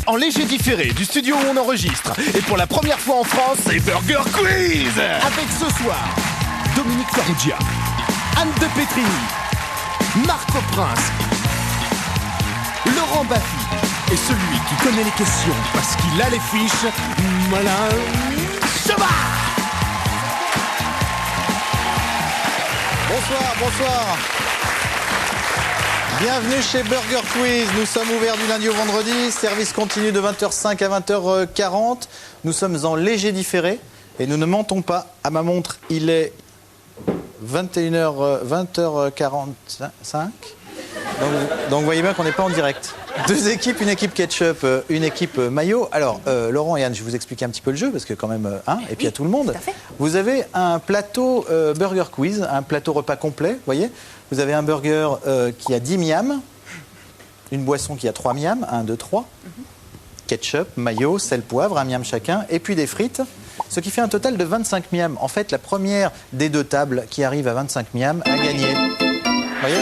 En léger différé du studio où on enregistre. Et pour la première fois en France, c'est Burger Quiz. Avec ce soir, Dominique Farrugia, Anne de Petrini, Marco Prince, Laurent Baffy et celui qui connaît les questions parce qu'il a les fiches, Malin Chabat. Bonsoir. Bienvenue chez Burger Quiz. Nous sommes ouverts du lundi au vendredi. Service continu de 20h05 à 20h40. Nous sommes en léger différé et nous ne mentons pas. À ma montre, il est 20h45. Donc vous voyez bien qu'on n'est pas en direct. Deux équipes, une équipe ketchup, une équipe maillot. Alors, Laurent et Anne, je vais vous expliquer un petit peu le jeu, parce que quand même, et puis à tout le monde. Vous avez un plateau Burger Quiz, un plateau repas complet, vous voyez. Vous avez un burger qui a 10 miams, une boisson qui a 3 miams, 1, 2, 3. Ketchup, maillot, sel, poivre, 1 miam chacun, et puis des frites. Ce qui fait un total de 25 miams. En fait, la première des deux tables qui arrive à 25 miams a gagné. Vous voyez ?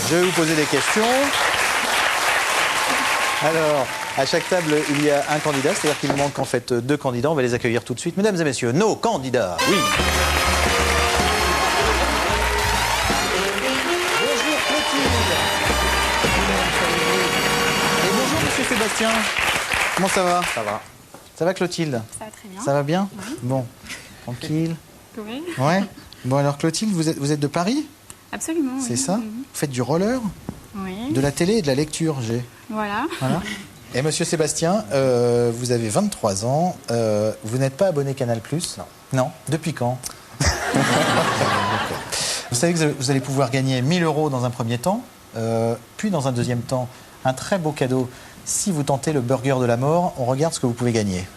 Je vais vous poser des questions. Alors, à chaque table, il y a un candidat, c'est-à-dire qu'il manque en fait 2 candidats. On va les accueillir tout de suite. Mesdames et messieurs, nos candidats. Oui. Bonjour Clotilde. Et bonjour Monsieur Sébastien. Comment ça va? Ça va. Ça va Clotilde? Ça va très bien. Ça va bien? Oui. Bon, tranquille. Oui. Ouais. Bon alors Clotilde, vous êtes de Paris? Absolument. C'est oui. ça? Vous faites du roller? Oui. De la télé et de la lecture, j'ai. Voilà. Voilà. Et Monsieur Sébastien, vous avez 23 ans, vous n'êtes pas abonné Canal+? Non. Non. Depuis quand? Vous savez que vous allez pouvoir gagner 1 000 € dans un premier temps, puis dans un deuxième temps, un très beau cadeau. Si vous tentez le burger de la mort, on regarde ce que vous pouvez gagner.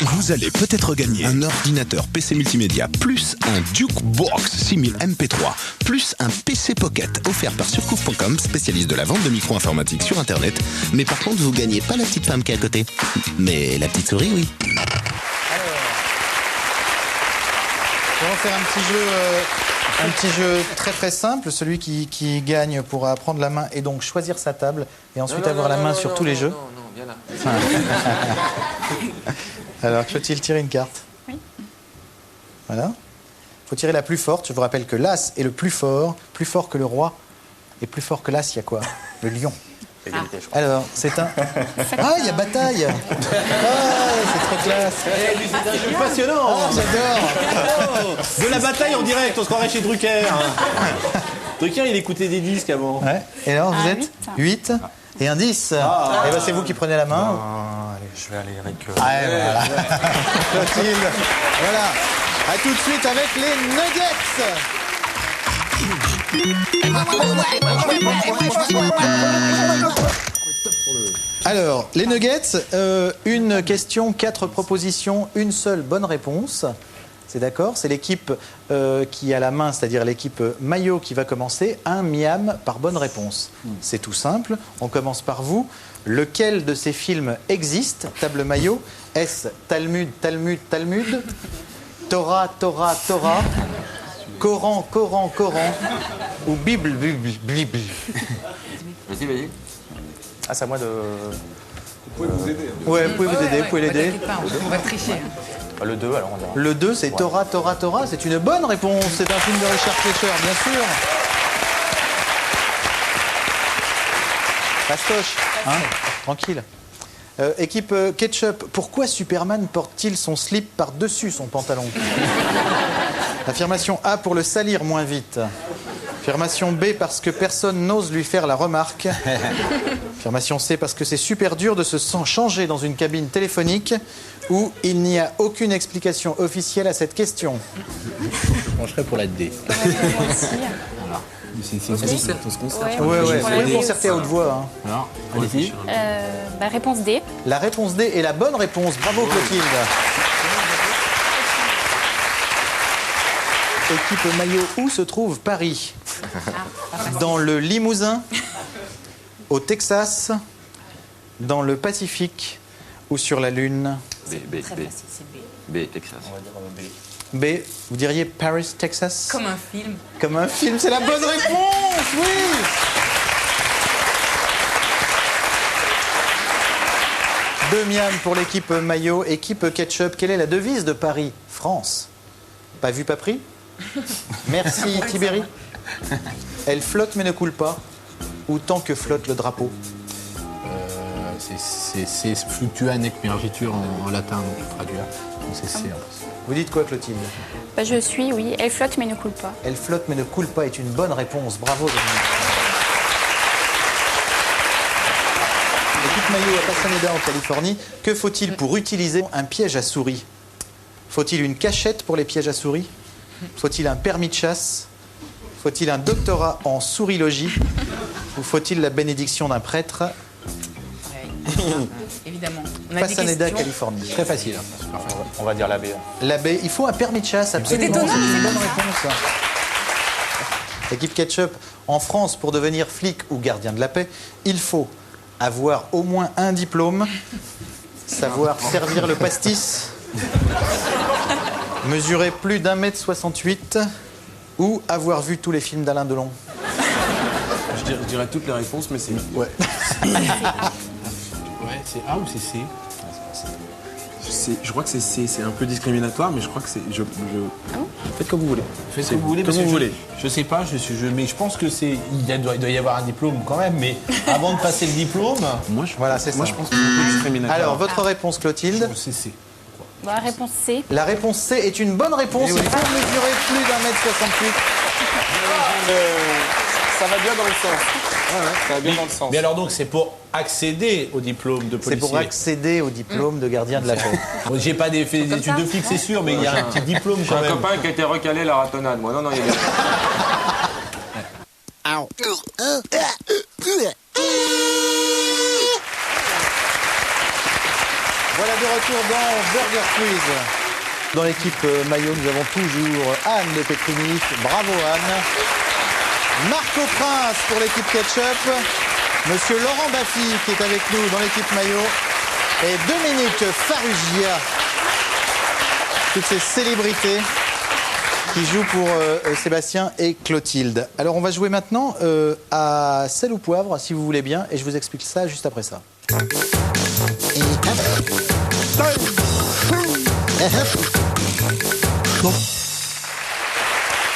Vous allez peut-être gagner un ordinateur PC multimédia, plus un Jukebox 6000 MP3, plus un PC Pocket offert par Surcouf.com, spécialiste de la vente de micro-informatique sur Internet. Mais par contre, vous gagnez pas la petite femme qui est à côté. Mais la petite souris, oui. On va faire un petit jeu très très simple. Celui qui gagne pourra prendre la main et donc choisir sa table et ensuite avoir la main sur tous les jeux. Non, viens là. Alors, Clotilde, tire une carte. Oui. Voilà. Il faut tirer la plus forte. Je vous rappelle que l'as est le plus fort que le roi. Et plus fort que l'as, il y a quoi? Le lion. Égalité, je crois. Alors, c'est un... Ah, il y a bataille. Ah, c'est trop classe. C'est un jeu passionnant. Ah, j'adore. De la bataille en direct, on se croirait chez Drucker. Drucker, il écoutait des disques avant. Ouais. Et alors, vous Ah, êtes 8. 8 et un 10. Et ben, c'est vous qui prenez la main. Allez, je vais aller avec... Ah, voilà. Clotilde. Voilà. À tout de suite avec les nuggets. Alors, les nuggets, une question, 4 propositions, une seule bonne réponse. C'est d'accord? C'est l'équipe qui a la main, c'est-à-dire l'équipe maillot qui va commencer. 1 miam par bonne réponse. C'est tout simple. On commence par vous. Lequel de ces films existe? Table maillot. Est-ce Talmud, Talmud, Talmud? Torah, Torah, Torah? Coran, Coran, Coran? Ou Bible, Bible, Bible? Vas-y. Ah, c'est à moi de... Vous pouvez vous aider. Ouais, vous pouvez vous aider, vous pouvez l'aider. On va tricher. Le 2, alors on va... Le 2, c'est Torah, Torah, Torah. C'est une bonne réponse. C'est un film de Richard Fleischer, bien sûr. Pastoche, hein? Tranquille. Équipe ketchup, pourquoi Superman porte-t-il son slip par-dessus son pantalon? Affirmation A, pour le salir moins vite. Affirmation B, parce que personne n'ose lui faire la remarque. Affirmation C, parce que c'est super dur de se changer dans une cabine téléphonique. Ou il n'y a aucune explication officielle à cette question. Je pencherais pour la D. Ouais, faut le concerter à haute voix. Hein. Alors, allez-y. Réponse D. La réponse D est la bonne réponse. Bravo Clotilde. Équipe maillot, où se trouve Paris? Dans le Limousin, au Texas, dans le Pacifique ou sur la Lune? B, Texas. B, vous diriez Paris, Texas? Comme un film. Comme un film, c'est la bonne réponse, oui. Deux miam pour l'équipe maillot, équipe ketchup. Quelle est la devise de Paris? France. Pas vu, pas pris? Merci Tibéri. Elle flotte mais ne coule pas. Ou tant que flotte le drapeau? C'est fluctua nec mergitur en latin, donc il faut traduire. Donc c'est C en plus. Vous dites quoi, Clotilde? Bah, je suis, oui. Elle flotte mais ne coule pas. Elle flotte mais ne coule pas est une bonne réponse. Bravo, Dominique. L'équipe maillot à Pasadena en Californie. Que faut-il pour utiliser un piège à souris? Faut-il une cachette pour les pièges à souris? Faut-il un permis de chasse? Faut-il un doctorat en sourilogie? Ou faut-il la bénédiction d'un prêtre? Évidemment. On a des Pasadena, questions. Californie. Très facile. Hein. On va dire la B. La B, il faut un permis de chasse, absolument. étonnant, C'est mais une c'est bonne comme ça. réponse. L'équipe ketchup, en France, pour devenir flic ou gardien de la paix, il faut avoir au moins un diplôme, savoir servir le pastis, mesurer plus d'1,68 m ou avoir vu tous les films d'Alain Delon. Je dirais toutes les réponses, mais c'est... Ouais. Ouais, c'est A ou c'est C? Je crois que c'est C. C'est un peu discriminatoire, mais je crois que c'est... Faites comme vous voulez. Faites ce que vous voulez, Comme parce que vous voulez. je sais pas, mais je pense que doit y avoir un diplôme quand même, mais avant de passer le diplôme, Voilà, c'est Moi, ça. je pense que c'est un peu discriminatoire. Alors, votre réponse, Clotilde? c'est C. Bah, réponse C. La réponse C est une bonne réponse. Il faut mesurer plus d'1,68 m. Ça va bien dans le sens. Ça va bien dans le sens. Mais alors donc c'est pour accéder au diplôme de C'est policier. pour accéder au diplôme de gardien de la paix. Bon, j'ai pas fait des études de flic, c'est sûr, mais il y a un petit diplôme J'ai quand un même. copain qui a été recalé la ratonnade. Moi, non, il y a des... Voilà de retour dans Burger Quiz. Dans l'équipe maillot, nous avons toujours Anne de Petrini. Bravo Anne. Marco Prince pour l'équipe ketchup. Monsieur Laurent Baffy qui est avec nous dans l'équipe maillot. Et Dominique Farrugia. Toutes ces célébrités qui jouent pour Sébastien et Clotilde. Alors on va jouer maintenant à sel ou poivre, si vous voulez bien. Et je vous explique ça juste après ça.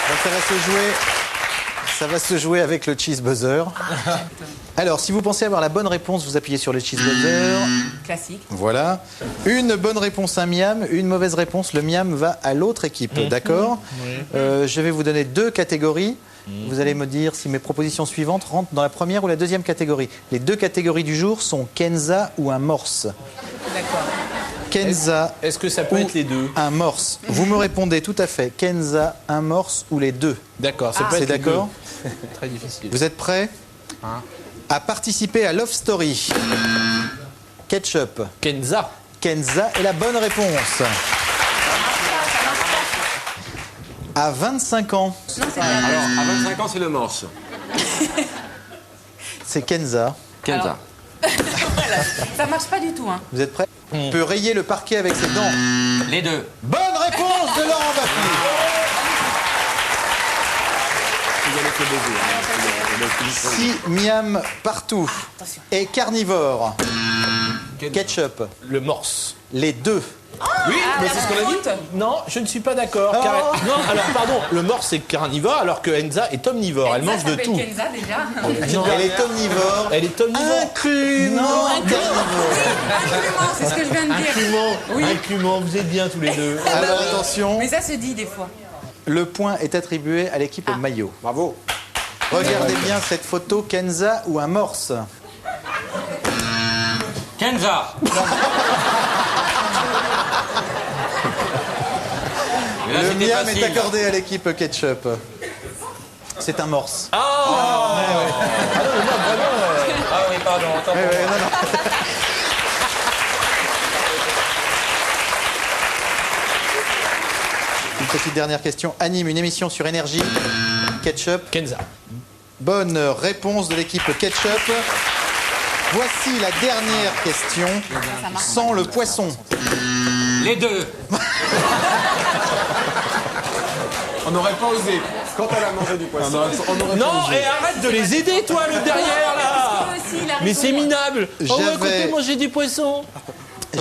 Donc ça va se jouer avec le cheese buzzer. Alors, si vous pensez avoir la bonne réponse, vous appuyez sur le cheese buzzer. Classique. Voilà. Une bonne réponse, un miam. Une mauvaise réponse, le miam va à l'autre équipe. D'accord? Je vais vous donner deux catégories. Vous allez me dire si mes propositions suivantes rentrent dans la première ou la deuxième catégorie. Les deux catégories du jour sont Kenza ou un morse. D'accord. Kenza Est-ce que ça peut ou être les deux? un morse. Vous me répondez tout à fait. Kenza, un morse ou les deux. D'accord, ça peut C'est être les d'accord? deux. Très difficile. Vous êtes prêts à participer à Love Story? Ketchup. Kenza. Kenza est la bonne réponse. À 25 ans, Non, c'est bien. Alors, à 25 ans, c'est le morse. c'est Kenza. Kenza. Ça marche pas du tout, hein. Vous êtes prêts? On peut rayer le parquet avec ses dents. Les deux. Bonne réponse de Laurent Baffy. Si miam partout est carnivore, ketchup, Le morse. les deux. Oui, mais c'est ce qu'on a dit. Non, je ne suis pas d'accord. Non, alors pardon, le morse c'est carnivore alors que Enza est omnivore. Elle mange de tout. Kenza déjà. Non, Elle est omnivore. elle est omnivore. Incluant carnivore. Inclument, c'est ce que je viens de dire. Inclument, inclument, vous êtes bien tous les deux. Alors attention, Mais ça se dit des fois. le point est attribué à l'équipe maillot. Bravo. Regardez bien cette photo, Kenza ou un morse. Kenza. Mais là, Le c'était miam facile. est accordé à l'équipe ketchup. C'est un morse. Ah oui, pardon. Attends. Ouais, ouais, non, non. Une petite dernière question. Anime une émission sur énergie. Ketchup. Kenza. Bonne réponse de l'équipe ketchup. Voici la dernière question. Sans le poisson. Les deux. On n'aurait pas osé. Quand elle a mangé du poisson, on aurait Non, pas osé. et arrête de les aider, toi, le derrière, là. Moi aussi, il a Mais raison. c'est minable. Oh, ouais, J'avais- écoutez, manger du poisson.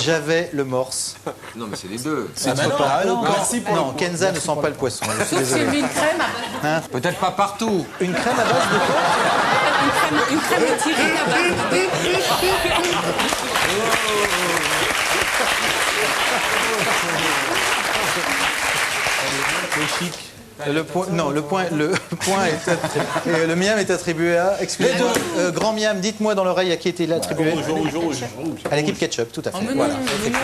J'avais le morse. Non, mais c'est les deux. Ah bah non, ah non. Merci pour Non, Kenza ne sent pas le poisson. Je suis C'est désolé. une crème. Peut-être pas partout. Une crème à base de quoi? Une crème de tirine à base C'est chic. Le point est le miam est attribué à. Excusez-moi, grand miam, dites-moi dans l'oreille à qui était attribué. Rouge. À l'équipe ketchup, tout à fait. Oh, mais Voilà. non, mais non.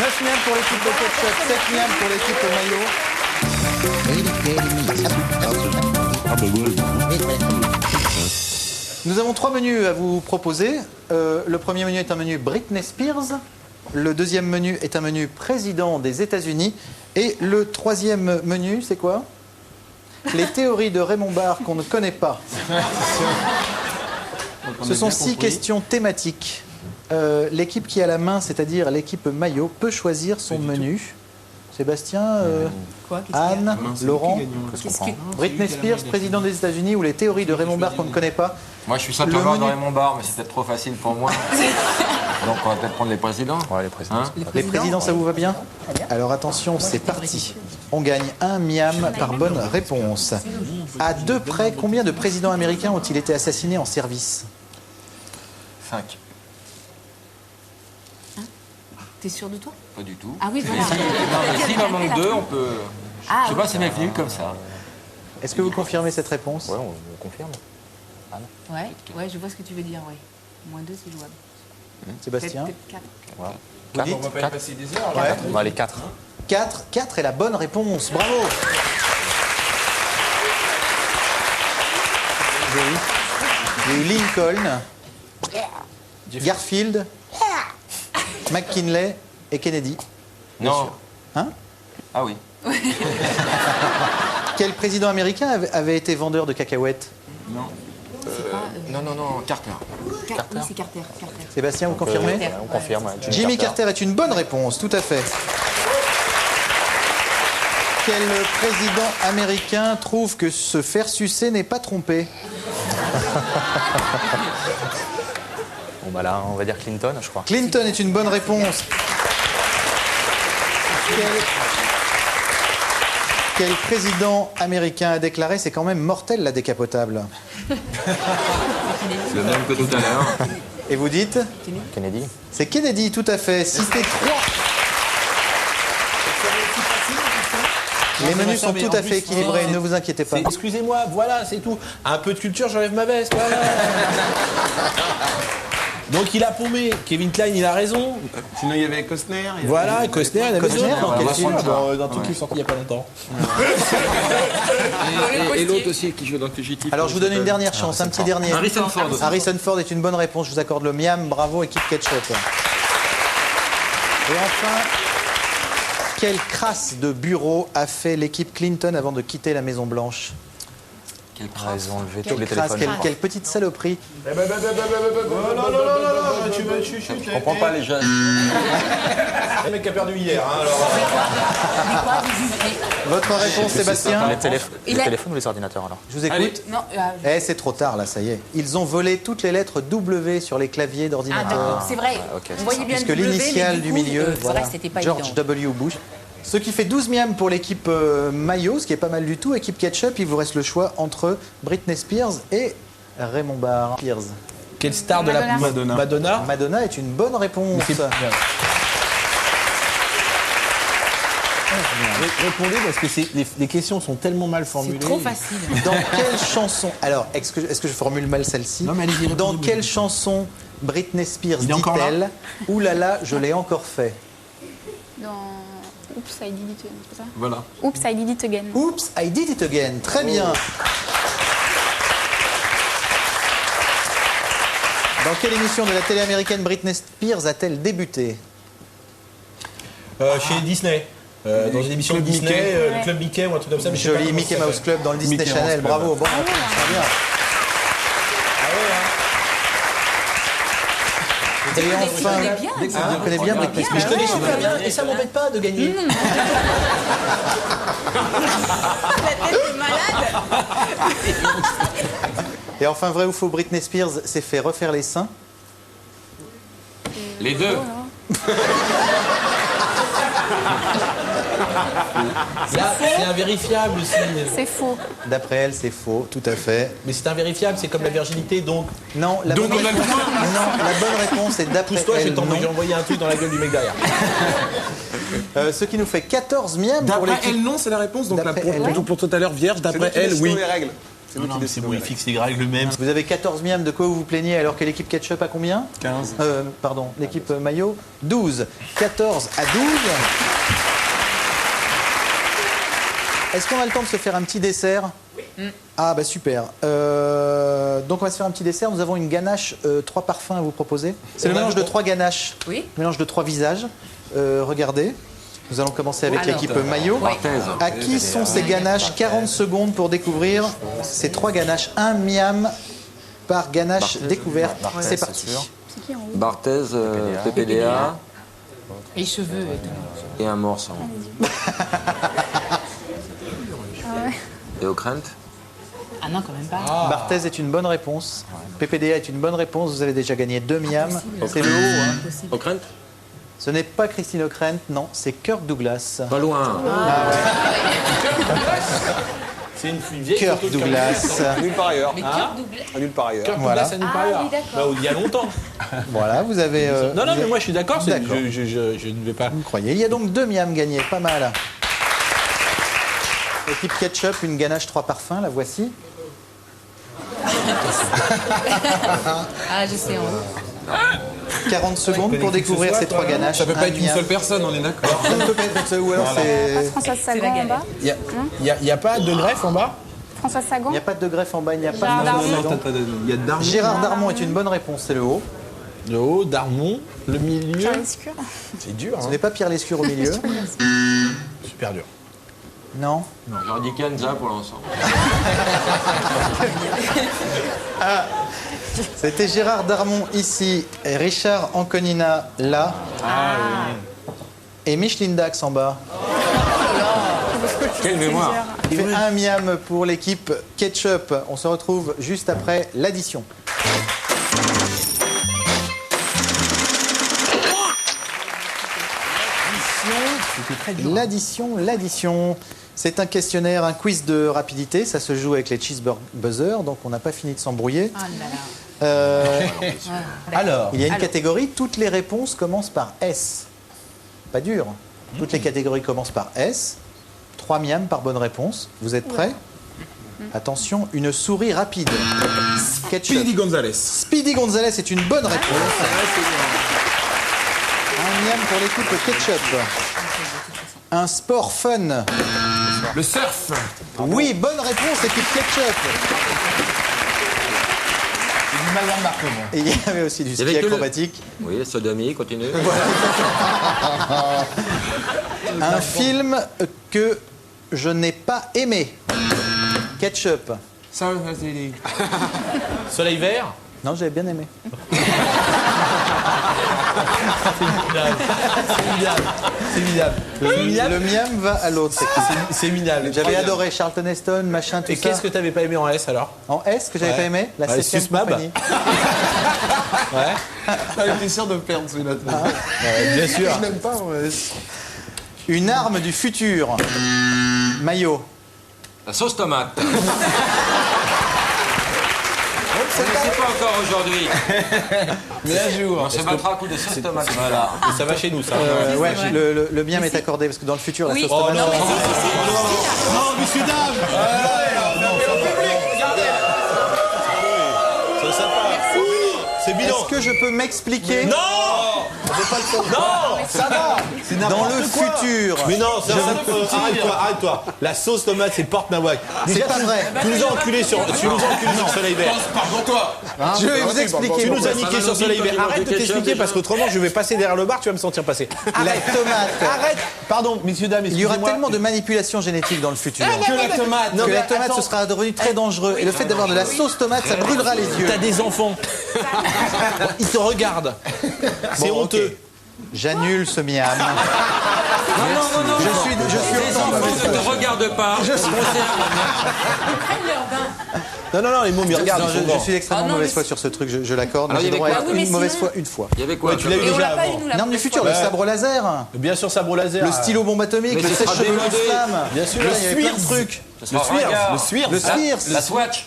9 miam pour l'équipe de ketchup, 7 miam pour l'équipe maillot. Nous avons 3 menus à vous proposer. Le premier menu est un menu Britney Spears. Le deuxième menu est un menu président des États-Unis. Et le troisième menu, c'est quoi? Les théories de Raymond Barre qu'on ne connaît pas. Ce sont 6 questions thématiques. L'équipe qui a la main, c'est-à-dire l'équipe maillot, peut choisir son menu. Sébastien, Quoi? Qu'est-ce qu'il y a Anne, Laurent, Qu'est-ce que- Britney Spears, président des États-Unis, ou les théories de Raymond Barre qu'on ne connaît pas. Moi, je suis saint Le Thomas menu- dans Raymond Barre, mais c'est peut-être trop facile pour moi. Donc, on va peut-être prendre les présidents. Ouais, les présidents. Les présidents, ça vous va bien? Alors attention, c'est parti. On gagne 1 miam par bonne réponse. À 2 près, combien de présidents américains ont-ils été assassinés en service? 5. T'es sûr de toi? Pas du tout. Ah oui, voilà. Non, mais s'il en manque 2, on peut. Ah, Je sais pas si m'est venu comme ça. Est-ce que vous confirmez cette réponse? on confirme. Ouais, ouais, je vois ce que tu veux dire, ouais. Moins 2, c'est jouable. Sébastien? Peut-être 4. Vous dites? On va pas y passer des heures. Ouais. On va aller 4. 4 est la bonne réponse. Bravo. Il y a eu Lincoln, Garfield, McKinley et Kennedy. Non. Hein? Ah oui. Quel président américain avait été vendeur de cacahuètes? Non. C'est pas. Non, Carter. Oui, c'est Carter. Carter. Sébastien, vous confirmez? Carter. On confirme. ouais. Jimmy Carter est une bonne réponse, tout à fait. Quel président américain trouve que se faire sucer n'est pas tromper? Bon, bah là, on va dire Clinton, je crois. Clinton est une bonne réponse. Quel président américain a déclaré c'est quand même mortel la décapotable? Le même que tout à l'heure. Et vous dites? Kennedy. C'est Kennedy, tout à fait. Citez 3. Les menus sont tout à fait équilibrés, ne vous inquiétez pas. Excusez-moi, voilà, c'est tout. Un peu de culture, j'enlève ma veste, voilà. Donc il a paumé. Kevin Klein, il a raison. Sinon, il y avait Costner. il y avait- Voilà, Costner, il a Costner, raison. Dans on quel va film? prendre ça. Dans un truc qui est sorti il n'y a pas longtemps. Et l'autre aussi qui joue dans Fugitif. Alors je vous donne une dernière chance, un petit dernier. Harrison Ford. Harrison Ford est une bonne réponse, je vous accorde le miam, bravo équipe ketchup. Et enfin, quelle crasse de bureau a fait l'équipe Clinton avant de quitter la Maison Blanche? Quel Ah, crasse. ils ont enlevé tous Quelle les crasse, téléphones. quelle petite saloperie. Non, tu me chuchotes. Je comprends pas les jeunes. Le mec qui a perdu hier, hein, alors. Votre réponse Sébastien? Les Il a- téléphones ou les ordinateurs alors? Je vous écoute. Allez. Non, C'est trop tard là, ça y est. Ils ont volé toutes les lettres W sur les claviers ah, d'ordinateur. d'accord, c'est vrai. ok, On voyait bien Puisque le W, l'initiale mais du coup, milieu, c'est voilà, vrai, c'était pas George évident. W. Bush. Ce qui fait 12 miams pour l'équipe maillot, ce qui est pas mal du tout. Équipe ketchup, il vous reste le choix entre Britney Spears et Raymond Barre. Spears. Quelle star de la Madonna. Madonna. Madonna est une bonne réponse. Répondez parce que les questions sont tellement mal C'est formulées. trop facile. Dans quelle chanson... Alors, est-ce que je formule mal celle-ci? Non, mais allez-y, Dans répondez-vous. quelle chanson Britney Spears Il est encore là dit-elle « Ouh là là, je l'ai encore fait Dans Oops, I did it again, c'est ça? Voilà. Oops, I did it again. ». Oops, I did it again. Très bien. Dans quelle émission de la télé américaine Britney Spears a-t-elle débuté? Chez Disney. Dans une émission de Club Disney, Mickey. le Club Mickey ou un truc comme ça. Mais je sais pas Joli comment Mickey ça Mouse s'appelle. Club dans le Disney Mickey Channel. Mouse Club. Bravo, bon, très bien. Et enfin, vous connaissez bien Britney Mais je Spears. connais super bien et ça m'embête pas de gagner. La tête est malade. Et enfin, vrai ou faux, Britney Spears s'est fait refaire les seins. Les deux. Là, c'est invérifiable aussi. C'est faux. D'après elle, c'est faux, tout à fait. Mais c'est invérifiable, c'est comme la virginité, donc. Non, la bonne réponse, non, la bonne réponse est d'après Pousse-toi, je elle. vais t'envoyer non. envoyer un truc dans la gueule du mec derrière. Ce qui nous fait 14 miams pour D'après l'équipe. elle, non, c'est la réponse. Donc là, D'après elle, non. pour tout à l'heure, vierge, d'après elle, oui. les règles. C'est nous Non, qui mais c'est décidons bon, les il règles. fixe les règles lui-même. Vous avez 14 miams, de quoi vous vous plaignez alors que l'équipe ketchup a combien 15. Pardon, l'équipe maillot 12. 14 à 12. Est-ce qu'on a le temps de se faire un petit dessert? Ah bah super. Donc on va se faire un petit dessert. Nous avons une ganache 3 parfums à vous proposer. C'est le mélange de 3 ganaches. Oui. Mélange de 3 visages. Regardez. Nous allons commencer avec Alors. l'équipe maillot. Barthez. À qui sont ces ganaches? 40 secondes pour découvrir ces 3 ganaches. 1 miam par ganache découverte. C'est parti. C'est qui en haut? Barthez, PPDA Les cheveux et tout. et un morceau. Et au crainte. Ah non, quand même pas. Barthez est une bonne réponse. PPDA est une bonne réponse. Vous avez déjà gagné 2 miams. C'est le haut. Hein. Au crainte. Ce n'est pas Christine O'Krent, non, c'est Kirk Douglas. Pas loin. C'est une vieille Kirk photo de Douglas. Nulle part ailleurs. Mais Kirk Douglas. Nulle part ailleurs. Kirk Voilà. Douglas, ça nous parle. Ah, oui, d'accord. Bah, il y a longtemps. Voilà, vous avez. Non, non, vous mais moi je suis d'accord, c'est- D'accord. je ne vais pas. Vous me croyez. Il y a donc 2 miams gagnés, pas mal. Équipe ketchup, une ganache 3 parfums, la voici. Ah, je sais. 40 secondes pour découvrir ces 3 ganaches. Ça peut Un pas être une miam. seule personne, on est d'accord. Ça ne peut pas être ça, ou alors c'est. Françoise la Sagan en galère. bas. Il n'y a pas de greffe en bas? Françoise Sagan. Il n'y a pas de greffe en bas, il n'y a pas Gérard de Darmon. dedans. Il y a Darmon. Gérard Darmon est une bonne réponse, c'est le haut. Le haut, Darmon, le milieu. Pierre Lescure. C'est dur, Ce hein. n'est pas Pierre Lescure au milieu. Super dur. Non. J'en dis Kenza pour l'instant. C'était Gérard Darmon ici, et Richard Anconina là. Et Micheline Dax en bas. Quelle mémoire. Il fait 1 miam pour l'équipe ketchup. On se retrouve juste après l'addition. L'addition. C'est un questionnaire, un quiz de rapidité. Ça se joue avec les cheeseburger buzzer, donc on n'a pas fini de s'embrouiller. Ah là là. Alors, Il y a une catégorie, toutes les réponses commencent par S. Pas dur. Toutes les catégories commencent par S. 3 miams par bonne réponse. Vous êtes prêts? Attention, une souris rapide. Ketchup. Speedy Gonzalez. Speedy Gonzalez est une bonne réponse. Un miam pour l'équipe ketchup. Un sport fun. Le surf. Oui, bonne réponse, équipe ketchup. c'est du mal à marquer, moi. Et il y avait aussi du ski avait que le- acrobatique. Oui, sodomie, continue. Un film que je n'ai pas aimé. Ketchup. Ça, c'est les- Soleil vert. Non, j'avais bien aimé. C'est minable. Le miam va à l'autre. C'est minable. J'avais adoré Charlton Heston, machin, tout Et ça. qu'est-ce que t'avais pas aimé en S alors? En S, que j'avais Ouais. pas aimé, la Ouais, 7e Susmab. compagnie. Ouais. J'étais sûr de perdre celui-là. Bien sûr. Je l'aime pas, ouais. Une arme du futur. Maillot. La sauce tomate. On ne sait pas encore aujourd'hui. Mais un jour. On se battra à coup de sauce tomate. Voilà. Et ça va chez nous, ça. Ouais, vrai. le bien m'est accordé parce que dans le futur, la Oui. sauce Oh, tomate. non, mais si. Non, messieurs, dames. C'est sympa. C'est bilan. Est-ce que je peux m'expliquer? Non. Non, ça va. C'est Dans n'importe le quoi. futur. Mais non, arrête-toi. La sauce tomate, c'est porte nawak. C'est pas vrai. Tu nous as enculés sur Soleil Vert. Pardon-toi. Je vais vous expliquer. Tu nous pourquoi. as niqué sur Soleil Vert. Arrête de t'expliquer parce qu'autrement je vais passer derrière le bar, tu vas me sentir passer. La tomate. Arrête. Pardon, messieurs, dames, Il y aura excusez-moi. tellement de manipulation génétique dans le futur. Que la tomate. Que la tomate, ce sera devenu très dangereux. Et le fait d'avoir de la sauce tomate, ça brûlera les yeux. T'as des enfants. Ils te regardent. C'est Bon, honteux. ok. J'annule ce miam. Non. Je suis Les autant de mauvaise enfants ne foi. te regardent pas. Ils prennent leur bain. Non, les mômes, ils regardent. Non, ils sont je grands. suis extrêmement Ah non, mauvaise mais foi sur ce truc, je l'accorde. Alors, Mais il y j'ai avait droit à quoi Oui, mais une mauvaise sinon- foi une fois. Il y avait quoi Ouais, tu l'as eu Et on déjà l'a pas eu, avant. nous, la Non, du première futur, fois. le sabre laser, Bien sûr, sabre laser. le stylo bombe atomique, Mais le ce sera sèche-cheveux démodé. flamme. Bien sûr, Là, le il y avait plein de Swirz. trucs. Ce sera ringard. Le Swirz. La Swatch.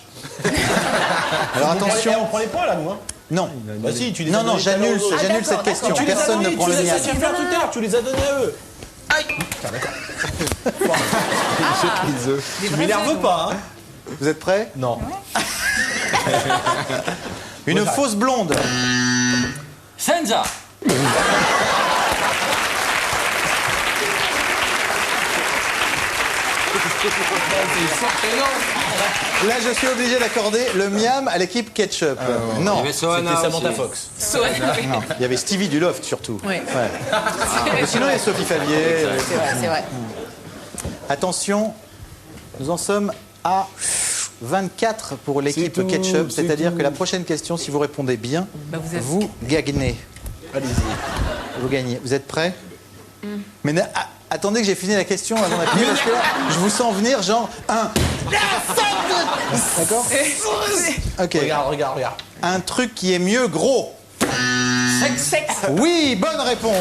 Alors Eh, attention. on prend les points là, nous. Hein. Non. Bah si, tu les as Non, donnés tout à l'heure j'annule aux autres. j'annule cette d'accord, question. Tu les as Personne ne donnés, prend tu le les mien. as fait faire tout à l'heure, tu les as donnés à eux. Des Tu vrais m'énerves œufs, pas, hein. Vous êtes prêts? Non. Une fausse blonde. Senza. Là, je suis obligé d'accorder le miam à l'équipe ketchup. Il y Non. avait Sohana C'était Samantha aussi. Fox. Non. Il y avait Stevie du Loft surtout. Oui. Ouais. Sinon, il y a Sophie Favier. C'est vrai. Attention, nous en sommes à 24 pour l'équipe C'est tout, ketchup. c'est C'est-à-dire tout. que la prochaine question, si vous répondez bien, Bah, vous êtes- vous gagnez. Allez-y. Vous gagnez. Vous êtes prêts? Mais attendez que j'ai fini la question avant d'appuyer parce que là, je vous sens venir genre un. D'accord? Ok. Regarde. Un truc qui est mieux gros. Sexe. Oui, bonne réponse.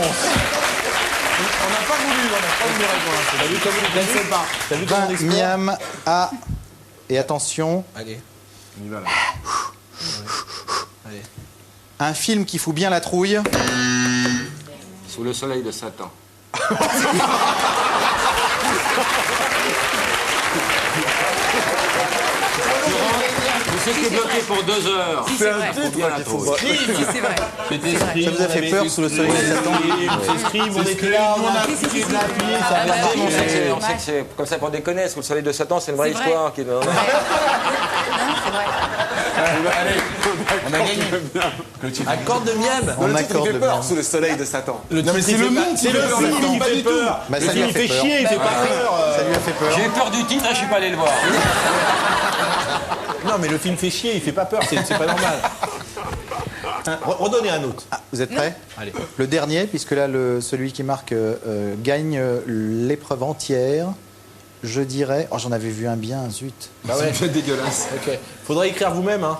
On n'a pas voulu répondre. T'as vu comme on ne sait pas. T'as vu comme on explore. Miam A. Et attention, Allez. On y va là. Allez. un film qui fout bien la trouille. Sous le soleil de Satan. Vous étiez bloqué pour 2 heures. C'est vrai. Faut bien la trouver. C'est vrai. C'était Ça vous a fait peur sous le soleil de Satan? C'est Scream, on était là, on a appuyé, ça a Ah bah marché. oui, On sait que c'est- ouais. on sait que c'est comme ça pour déconner. Sous le soleil de Satan, c'est une vraie C'est vrai. histoire. Non, c'est vrai. On a gagné. Accord de miam. On accorde le miam. Sous le soleil de Satan. Non, mais c'est le monde qui c'est le fait peur, film Satan, qui pas fait du tout. peur. Bah, Le ça lui film, a il fait fait peur. chier, il fait pas peur. Ça lui a fait peur. J'ai eu peur du titre et je suis pas allé le voir. Non, mais le film fait chier, il fait pas peur, c'est pas normal. Hein, redonnez un autre. Ah, vous êtes prêts? Allez. Le dernier, puisque là, celui qui marque gagne l'épreuve entière. Je dirais. Oh, j'en avais vu un bien, zut. Bah ouais. C'est dégueulasse. Ok. Faudrait écrire vous-même, hein.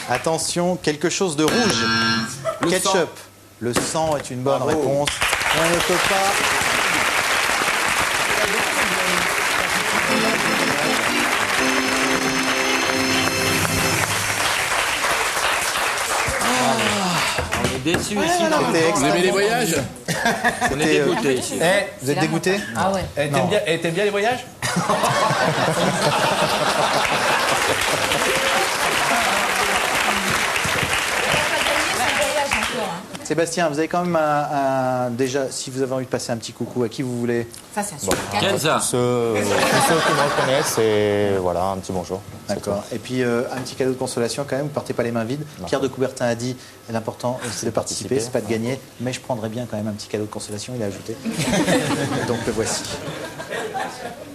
Attention, quelque chose de rouge. Ketchup. Le sang est une bonne réponse. On ne peut pas. On est déçus ici. C'était extrêmement- voyages On est dégoûtés ici. Vous êtes dégoûté? Ah ouais. T'aimes bien les voyages? Sébastien, vous avez quand même déjà, si vous avez envie de passer un petit coucou, à qui vous voulez? Ça, c'est un super cadeau. Kenza. Tous ceux qui me reconnaissent et voilà, un petit bonjour. C'est D'accord. Et puis un petit cadeau de consolation quand même, vous partez pas les mains vides. Pierre de Coubertin a dit l'important c'est de participer, c'est pas de gagner, mais je prendrais bien quand même un petit cadeau de consolation, il a ajouté. Donc le voici.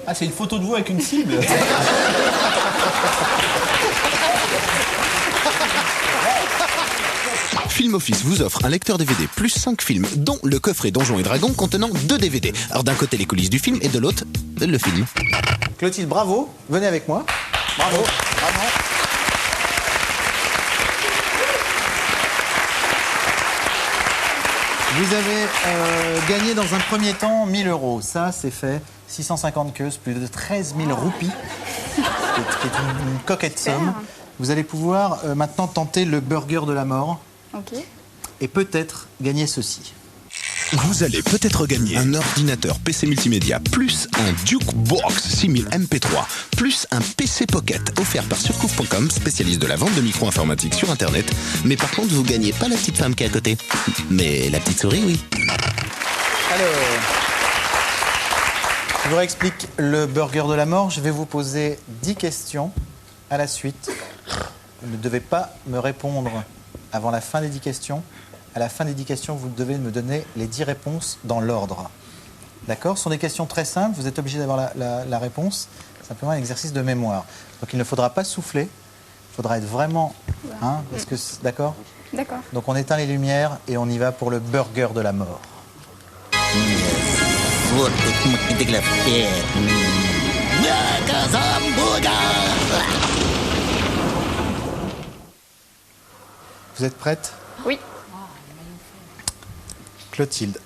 Ah, c'est une photo de vous avec une cible. Film Office vous offre un lecteur DVD plus 5 films, dont le coffret Donjons et Dragons contenant 2 DVD. Alors d'un côté les coulisses du film et de l'autre le film. Clotilde, bravo, venez avec moi. Bravo. Bravo. Vous avez gagné dans un premier temps 1000 €. Ça, c'est fait. 650 queues, plus de 13 000 roupies, qui est une coquette somme. Vous allez pouvoir maintenant tenter le burger de la mort Ok. et peut-être gagner ceci. Vous allez peut-être gagner un ordinateur PC multimédia plus un Jukebox 6000 MP3 plus un PC Pocket offert par surcouf.com, spécialiste de la vente de micro-informatique sur Internet. Mais par contre, vous gagnez pas la petite femme qui est à côté. Mais la petite souris, oui. Alors, je vous réexplique le burger de la mort. Je vais vous poser 10 questions à la suite. Vous ne devez pas me répondre avant la fin des 10 questions. À la fin des 10 questions, vous devez me donner les 10 réponses dans l'ordre. D'accord ? Ce sont des questions très simples. Vous êtes obligé d'avoir la réponse. Simplement un exercice de mémoire. Donc il ne faudra pas souffler. Il faudra être vraiment... Hein, parce que, d'accord ? D'accord. Donc on éteint les lumières et on y va pour le burger de la mort. Vous êtes prête ? Oui. Clotilde,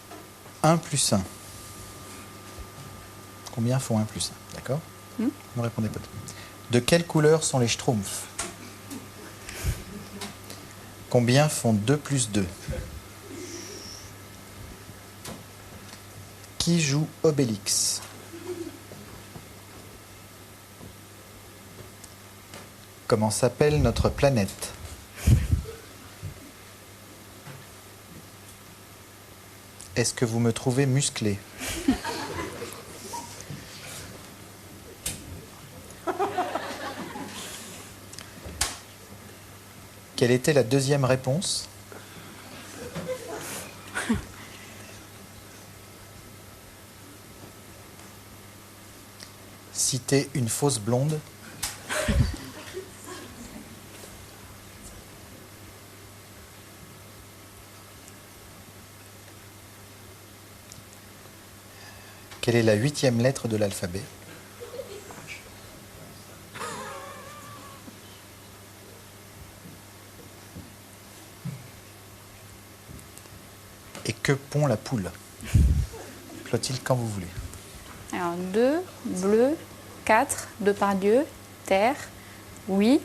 1 plus 1. Combien font 1 plus 1 ? D'accord ? Ne répondez pas. De quelle couleur sont les schtroumpfs ? Combien font 2 plus 2 ? Qui joue Obélix ? Comment s'appelle notre planète ? Est-ce que vous me trouvez musclé ? Quelle était la deuxième réponse ? Citer une fausse blonde. Quelle est la 8e lettre de l'alphabet ? Et que pond la poule ? Clotilde, quand vous voulez. Alors 2, bleu, 4, Depardieu, terre, oui.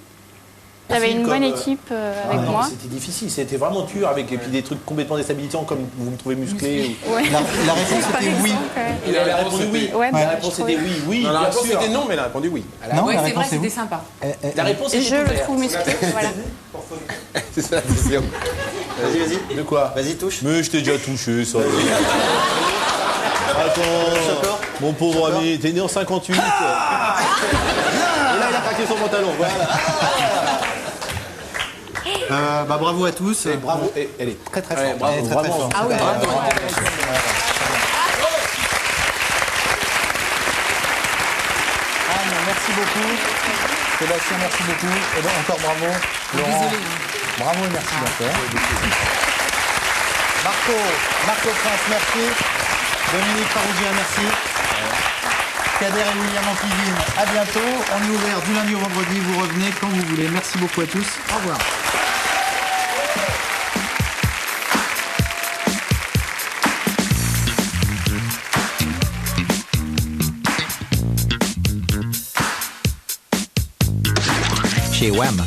J'avais une bonne équipe avec moi. C'était difficile, c'était vraiment dur avec et puis des trucs complètement déstabilisants comme vous me trouvez musclé. Ouais. La réponse Par était oui. exemple, Il a répondu oui. Ouais, La bah, réponse je était trouvais- oui, Non, la bien réponse sûr. était non, mais elle a répondu oui. Non, Ouais, la c'est réponse vrai, est oui. c'était sympa. La réponse Et était je le claire. trouve musclé, voilà. C'est ça la question. Vas-y, vas-y. De quoi? Vas-y, touche. Mais je t'ai déjà touché, ça. Attends, mon pauvre ami, t'es né en 58. Et là, il a craqué son pantalon, voilà. Bah, bravo à tous. Bravo, elle est très très forte. Elle est très, très Vraiment. forte. Ah oui, bravo. Anne, merci beaucoup. Sébastien, merci beaucoup. Et donc, encore bravo. Laurent, Désolé. bravo et merci encore. Marco Prince, merci. Dominique Parougien, merci. Kader et William Ampivine, à bientôt. On est ouvert du lundi au vendredi. Vous revenez quand vous voulez. Merci beaucoup à tous. Au revoir. Chez WAM,